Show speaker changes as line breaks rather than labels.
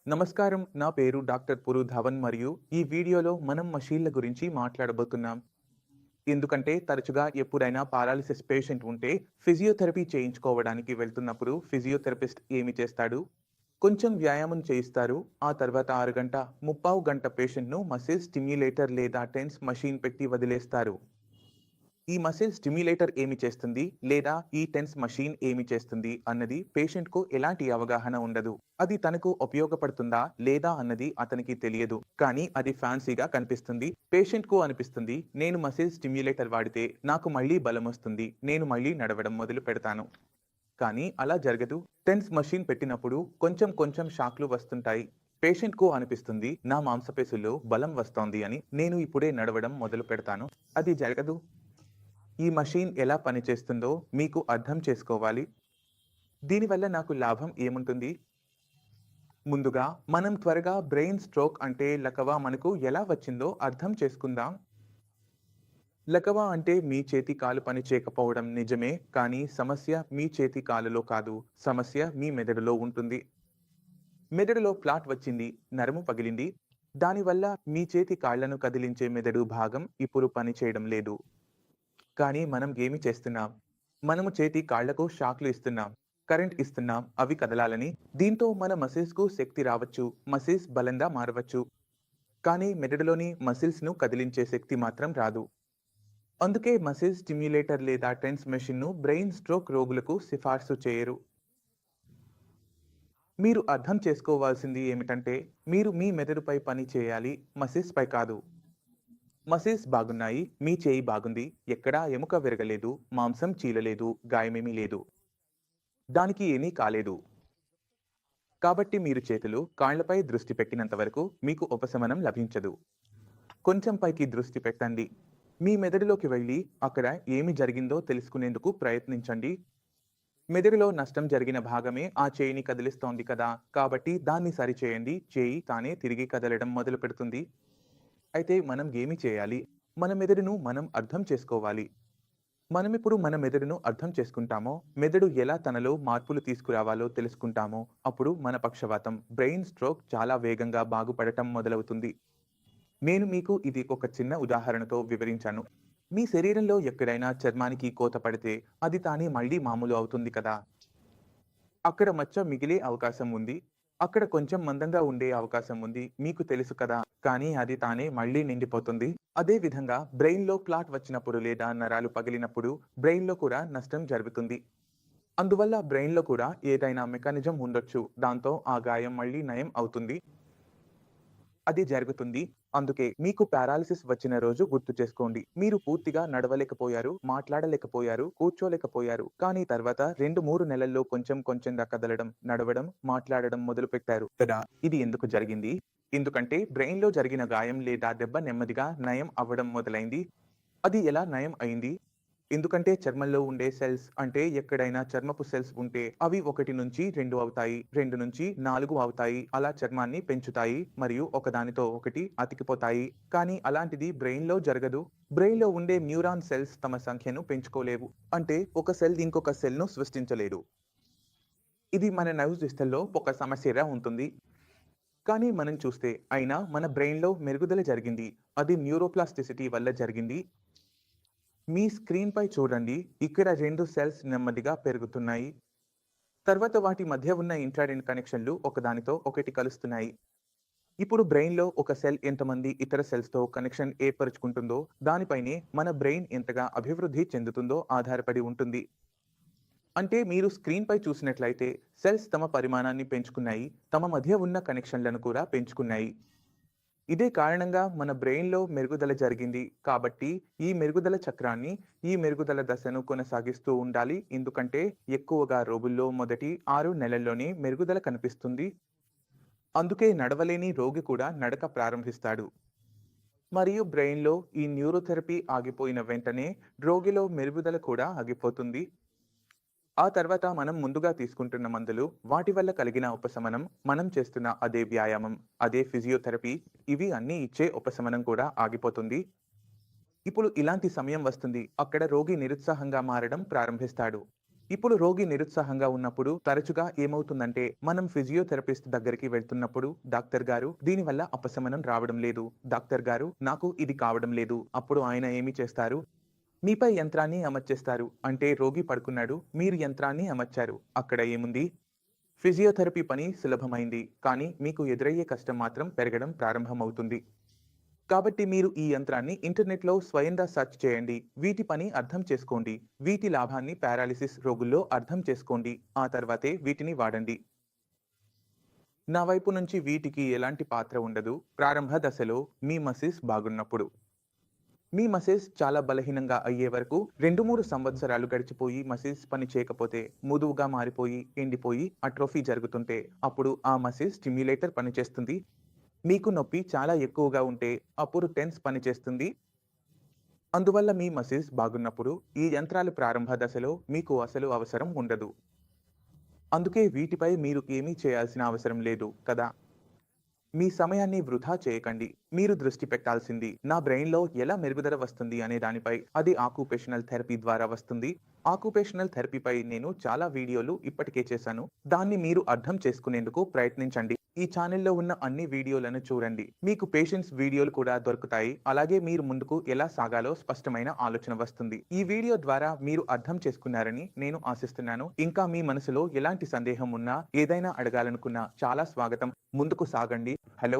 నమస్కారం. నా పేరు డాక్టర్ పురు ధవన్ మరియు ఈ వీడియోలో మనం మషీన్ల గురించి మాట్లాడబోతున్నాం. ఎందుకంటే తరచుగా ఎప్పుడైనా పారాలిసిస్ పేషెంట్ ఉంటే ఫిజియోథెరపీ చేయించుకోవడానికి వెళ్తున్నప్పుడు ఫిజియోథెరపిస్ట్ ఏమి చేస్తాడు? కొంచెం వ్యాయామం చేయిస్తారు. ఆ తర్వాత 6 గంట, ముప్పావు గంట పేషెంట్‌ను మసిల్ స్టిమ్యులేటర్ లేదా టెన్స్ మషీన్ పెట్టి వదిలేస్తారు. ఈ మసిల్ స్టిమ్యులేటర్ ఏమి చేస్తుంది లేదా ఈ టెన్స్ మషీన్ ఏమి చేస్తుంది అన్నది పేషెంట్‌కు ఎలాంటి అవగాహన ఉండదు. అది తనకు ఉపయోగపడుతుందా లేదా అన్నది అతనికి తెలియదు. కానీ అది ఫ్యాన్సీగా కనిపిస్తుంది. పేషెంట్‌కు అనిపిస్తుంది, నేను మసిల్ స్టిమ్యులేటర్ వాడితే నాకు మళ్ళీ బలమొస్తుంది. నేను మళ్ళీ నడవడం మొదలు పెడతాను. కానీ అలా జరగదు. టెన్స్ మషీన్ పెట్టినప్పుడు కొంచెం కొంచెం షాక్‌లు వస్తుంటాయి. పేషెంట్‌కు అనిపిస్తుంది, నా మాంసపేశుల్లో బలం వస్తోంది అని. నేను ఇప్పుడే నడవడం మొదలు పెడతాను. అది జరగదు. ఈ మషీన్ ఎలా పనిచేస్తుందో మీకు అర్థం చేసుకోవాలి. దీనివల్ల నాకు లాభం ఏముంటుంది? ముందుగా మనం త్వరగా బ్రెయిన్ స్ట్రోక్ అంటే లకవా మనకు ఎలా వచ్చిందో అర్థం చేసుకుందాం. లకవా అంటే మీ చేతి కాలు పని చేయకపోవడం నిజమే, కానీ సమస్య మీ చేతి కాలులో కాదు. సమస్య మీ మెదడులో ఉంటుంది. మెదడులో ప్లాట్ వచ్చింది, నరము పగిలింది. దానివల్ల మీ చేతి కాళ్లను కదిలించే మెదడు భాగం ఇప్పుడు పని చేయడం లేదు. కానీ మనం ఏమి చేస్తున్నాం? మనము చేతి కాళ్లకు షాక్లు ఇస్తున్నాం. కరెంట్ ఇస్తున్నాం అవి కదలాలని. దీంతో మన మసిల్స్‌కు శక్తి రావచ్చు. మసిల్స్ బలంగా మారవచ్చు. కానీ మెదడులోని మసిల్స్‌ను కదిలించే శక్తి మాత్రం రాదు. అందుకే మసిల్ స్టిమ్యులేటర్ లేదా టెన్స్ మెషిన్‌ను బ్రెయిన్ స్ట్రోక్ రోగులకు సిఫార్సు చేయరు. మీరు అర్థం చేసుకోవాల్సింది ఏమిటంటే, మీరు మీ మెదడుపై పని చేయాలి, మసిల్స్‌పై కాదు. మసిల్స్ బాగున్నాయి, మీ చేయి బాగుంది, ఎక్కడా ఎముక విరగలేదు, మాంసం చీలలేదు, గాయమేమీ లేదు. దానికి ఏమీ కాలేదు. కాబట్టి మీరు చేతులు, కాళ్లపై దృష్టి పెట్టినంత వరకు మీకు ఉపశమనం లభించదు. కొంచెం పైకి దృష్టి పెట్టండి. మీ మెదడులోకి వెళ్ళి అక్కడ ఏమి జరిగిందో తెలుసుకునేందుకు ప్రయత్నించండి. మెదడులో నష్టం జరిగిన భాగమే ఆ చేయిని కదిలిస్తోంది కదా! కాబట్టి దాన్ని సరిచేయండి. చేయి తానే తిరిగి కదలడం మొదలుపెడుతుంది. అయితే మనం ఏమి చేయాలి? మన మెదడును మనం అర్థం చేసుకోవాలి. మనమిప్పుడు మన మెదడును అర్థం చేసుకుంటామో, మెదడు ఎలా తనలో మార్పులు తీసుకురావాలో తెలుసుకుంటామో, అప్పుడు మన పక్షవాతం, బ్రెయిన్ స్ట్రోక్ చాలా వేగంగా బాగుపడటం మొదలవుతుంది. నేను మీకు ఇది ఒక చిన్న ఉదాహరణతో వివరించాను. మీ శరీరంలో ఎక్కడైనా చర్మానికి కోత పడితే, అది తానే మళ్ళీ మామూలు అవుతుంది కదా! అక్కడ మచ్చ మిగిలే అవకాశం ఉంది. అక్కడ కొంచెం మందంగా ఉండే అవకాశం ఉంది. మీకు తెలుసు కదా! కానీ అది తానే మళ్ళీ నిండిపోతుంది. అదే విధంగా బ్రెయిన్‌లో క్లాట్ వచ్చినప్పుడు లేదా నరాలు పగిలినప్పుడు బ్రెయిన్‌లో కూడా నష్టం జరుగుతుంది. అందువల్ల బ్రెయిన్‌లో కూడా ఏదైనా మెకానిజం ఉండొచ్చు. దాంతో ఆ గాయం మళ్ళీ నయం అవుతుంది. అది జరుగుతుంది. అందుకే మీకు పారాలిసిస్ వచ్చిన రోజు గుర్తు చేసుకోండి. మీరు పూర్తిగా నడవలేకపోయారు, మాట్లాడలేకపోయారు, కూర్చోలేకపోయారు. కానీ తర్వాత 2, 3 నెలల్లో కొంచెం కొంచెంగా కదలడం, నడవడం, మాట్లాడడం మొదలుపెట్టారు కదా! ఇది ఎందుకు జరిగింది? ఎందుకంటే బ్రెయిన్‌లో జరిగిన గాయం లేదా దెబ్బ నెమ్మదిగా నయం అవ్వడం మొదలైంది. అది ఎలా నయం అయింది? ఎందుకంటే చర్మంలో ఉండే సెల్స్ అంటే ఎక్కడైనా చర్మపు సెల్స్ ఉంటే అవి 1-2 అవుతాయి. 2-4 అవుతాయి. అలా చర్మాన్ని పెంచుతాయి మరియు ఒకదానితో ఒకటి అతికిపోతాయి. కానీ అలాంటిది బ్రెయిన్‌లో జరగదు. బ్రెయిన్‌లో ఉండే న్యూరాన్ సెల్స్ తమ సంఖ్యను పెంచుకోలేవు. అంటే ఒక సెల్ ఇంకొక సెల్‌ను సృష్టించలేదు. ఇది మన నర్వ్ సిస్టమ్‌లో ఒక సమస్యగా ఉంటుంది. కానీ మనం చూస్తే అయినా మన బ్రెయిన్‌లో మెరుగుదల జరిగింది. అది న్యూరోప్లాస్టిసిటీ వల్ల జరిగింది. మీ స్క్రీన్‌పై చూడండి. ఇక్కడ 2 సెల్స్ నెమ్మదిగా పెరుగుతున్నాయి. తర్వాత వాటి మధ్య ఉన్న ఇంట్రాడెంట్ కనెక్షన్‌లు ఒకదానితో ఒకటి కలుస్తున్నాయి. ఇప్పుడు బ్రెయిన్‌లో ఒక సెల్ ఎంతమంది ఇతర సెల్స్‌తో కనెక్షన్ ఏర్పరుచుకుంటుందో దానిపైనే మన బ్రెయిన్ ఎంతగా అభివృద్ధి చెందుతుందో ఆధారపడి ఉంటుంది. అంటే మీరు స్క్రీన్‌పై చూసినట్లయితే సెల్స్ తమ పరిమాణాన్ని పెంచుకున్నాయి. తమ మధ్య ఉన్న కనెక్షన్‌లను కూడా పెంచుకున్నాయి. ఇదే కారణంగా మన బ్రెయిన్‌లో మెరుగుదల జరిగింది. కాబట్టి ఈ మెరుగుదల చక్రాన్ని, ఈ మెరుగుదల దశను కొనసాగిస్తూ ఉండాలి. ఎందుకంటే ఎక్కువగా రోగుల్లో మొదటి 6 నెలల్లోనే మెరుగుదల కనిపిస్తుంది. అందుకే నడవలేని రోగి కూడా నడక ప్రారంభిస్తాడు. మరియు బ్రెయిన్‌లో ఈ న్యూరోథెరపీ ఆగిపోయిన వెంటనే రోగిలో మెరుగుదల కూడా ఆగిపోతుంది. ఆ తర్వాత మనం ముందుగా తీసుకుంటున్న మందులు, వాటి వల్ల కలిగిన ఉపశమనం, మనం చేస్తున్న అదే వ్యాయామం, అదే ఫిజియోథెరపీ, ఇవి అన్నీ ఇచ్చే ఉపశమనం కూడా ఆగిపోతుంది. ఇప్పుడు ఇలాంటి సమయం వస్తుంది. అక్కడ రోగి నిరుత్సాహంగా మారడం ప్రారంభిస్తాడు. ఇప్పుడు రోగి నిరుత్సాహంగా ఉన్నప్పుడు తరచుగా ఏమవుతుందంటే మనం ఫిజియోథెరపిస్ట్ దగ్గరికి వెళ్తున్నప్పుడు డాక్టర్ గారు దీనివల్ల ఉపశమనం రావడం లేదు, డాక్టర్ గారు నాకు ఇది కావడం లేదు. అప్పుడు ఆయన ఏమి చేస్తారు? మీపై యంత్రాన్ని అమర్చేస్తారు. అంటే రోగి పడుకున్నాడు, మీరు యంత్రాన్ని అమర్చారు. అక్కడ ఏముంది? ఫిజియోథెరపీ పని సులభమైంది, కానీ మీకు ఎదురయ్యే కష్టం మాత్రం పెరగడం ప్రారంభమవుతుంది. కాబట్టి మీరు ఈ యంత్రాన్ని ఇంటర్నెట్లో స్వయంగా సెర్చ్ చేయండి. వీటి పని అర్థం చేసుకోండి. వీటి లాభాన్ని పారాలిసిస్ రోగుల్లో అర్థం చేసుకోండి. ఆ తర్వాతే వీటిని వాడండి. నా వైపు నుంచి వీటికి ఎలాంటి పాత్ర ఉండదు. ప్రారంభ దశలో మీ మసిల్స్ బాగున్నప్పుడు. మీ మసిల్స్ చాలా బలహీనంగా అయ్యే వరకు 2-3 సంవత్సరాలు గడిచిపోయి మసిల్స్ పని చేయకపోతే, మృదువుగా మారిపోయి, ఎండిపోయి అట్రోఫీ జరుగుతుంటే, అప్పుడు ఆ మసిల్ స్టిమ్యులేటర్ పనిచేస్తుంది. మీకు నొప్పి చాలా ఎక్కువగా ఉంటే, అప్పుడు టెన్స్ పనిచేస్తుంది. అందువల్ల మీ మసిల్స్ బాగున్నప్పుడు ఈ యంత్రాలు ప్రారంభ దశలో మీకు అసలు అవసరం ఉండదు. అందుకే వీటిపై మీరు ఏమీ చేయాల్సిన అవసరం లేదు కదా! మీ సమయాన్ని వృధా చేయకండి. మీరు దృష్టి పెట్టాల్సింది నా బ్రెయిన్‌లో ఎలా మెరుగుదల వస్తుంది అనే దానిపై. అది ఆక్యుపేషనల్ థెరపీ ద్వారా వస్తుంది. ఆక్యుపేషనల్ థెరపీపై నేను చాలా వీడియోలు ఇప్పటికే చేశాను. దాన్ని మీరు అర్థం చేసుకునేందుకు ప్రయత్నించండి. ఈ ఛానెల్‌లో ఉన్న అన్ని వీడియోలను చూడండి. మీకు పేషెంట్స్ వీడియోలు కూడా దొరుకుతాయి. అలాగే మీరు ముందుకు ఎలా సాగాలో స్పష్టమైన ఆలోచన వస్తుంది. ఈ వీడియో ద్వారా మీరు అర్థం చేసుకున్నారని నేను ఆశిస్తున్నాను. ఇంకా మీ మనసులో ఎలాంటి సందేహం ఉన్నా, ఏదైనా అడగాలనుకున్నా చాలా స్వాగతం. ముందుకు సాగండి. హలో